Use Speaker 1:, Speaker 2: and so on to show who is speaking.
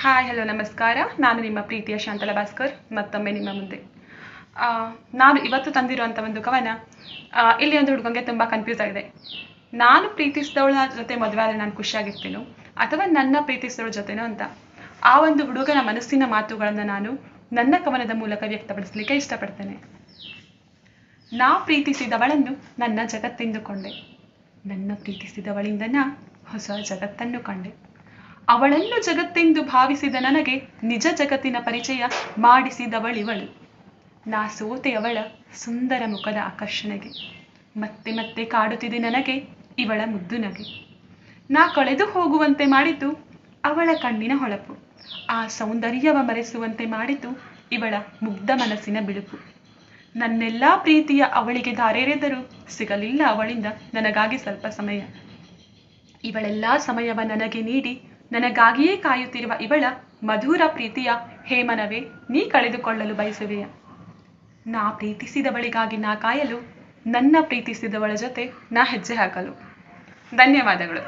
Speaker 1: Hi hello ನಮಸ್ಕಾರ. ನಾನು ನಿಮ್ಮ ಪ್ರೀತಿಯ ಶಾಂತಲಾ ಭಾಸ್ಕರ್ ಮತ್ತೊಮ್ಮೆ ನಿಮ್ಮ ಮುಂದೆ. ನಾನು ಇವತ್ತು ತಂದಿರುವಂಥ ಒಂದು ಕವನ, ಇಲ್ಲಿ ಒಂದು ಹುಡುಗಂಗೆ ತುಂಬ ಕನ್ಫ್ಯೂಸ್ ಆಗಿದೆ. ನಾನು ಪ್ರೀತಿಸಿದವಳ ಜೊತೆ ಮದುವೆ ಆದರೆ ನಾನು ಖುಷಿಯಾಗಿರ್ತೀನೋ ಅಥವಾ ನನ್ನ ಪ್ರೀತಿಸಿದವಳ ಜೊತೆನೋ ಅಂತ. ಆ ಒಂದು ಹುಡುಗನ ಮನಸ್ಸಿನ ಮಾತುಗಳನ್ನು ನಾನು ನನ್ನ ಕವನದ ಮೂಲಕ ವ್ಯಕ್ತಪಡಿಸಲಿಕ್ಕೆ ಇಷ್ಟಪಡ್ತೇನೆ. ನಾ ಪ್ರೀತಿಸಿದವಳನ್ನು ನನ್ನ ಜಗತ್ತೆಂದುಕೊಂಡೆ, ನನ್ನ ಪ್ರೀತಿಸಿದವಳಿಂದ ನಾ ಹೊಸ ಜಗತ್ತನ್ನು ಕಂಡೆ. ಅವಳನ್ನು ಜಗತ್ತೆಂದು ಭಾವಿಸಿದ ನನಗೆ ನಿಜ ಜಗತ್ತಿನ ಪರಿಚಯ ಮಾಡಿಸಿದವಳಿವಳು. ನಾ ಸೋತೆಯವಳ ಸುಂದರ ಮುಖದ ಆಕರ್ಷಣೆಗೆ, ಮತ್ತೆ ಮತ್ತೆ ಕಾಡುತ್ತಿದೆ ನನಗೆ ಇವಳ ಮುದ್ದು ನಗೆ. ನಾ ಕಳೆದು ಹೋಗುವಂತೆ ಮಾಡಿತು ಅವಳ ಕಣ್ಣಿನ ಹೊಳಪು, ಆ ಸೌಂದರ್ಯವ ಮರೆಸುವಂತೆ ಮಾಡಿತು ಇವಳ ಮುಗ್ಧ ಮನಸ್ಸಿನ ಬಿಳುಪು. ನನ್ನೆಲ್ಲ ಪ್ರೀತಿಯ ಅವಳಿಗೆ ಧಾರೆರೆದರೂ ಸಿಗಲಿಲ್ಲ ಅವಳಿಂದ ನನಗಾಗಿ ಸ್ವಲ್ಪ ಸಮಯ. ಇವಳೆಲ್ಲ ಸಮಯವ ನನಗೆ ನೀಡಿ ನನಗಾಗಿಯೇ ಕಾಯುತ್ತಿರುವ ಇವಳ ಮಧುರ ಪ್ರೀತಿಯ ಹೇಮನವೇ ನೀ ಕಳೆದುಕೊಳ್ಳಲು ಬಯಸುವೆಯ. ನಾ ಪ್ರೀತಿಸಿದವಳಿಗಾಗಿ ನಾ ಕಾಯಲು, ನನ್ನ ಪ್ರೀತಿಸಿದವಳ ಜೊತೆ ನಾ ಹೆಜ್ಜೆ ಹಾಕಲು. ಧನ್ಯವಾದಗಳು.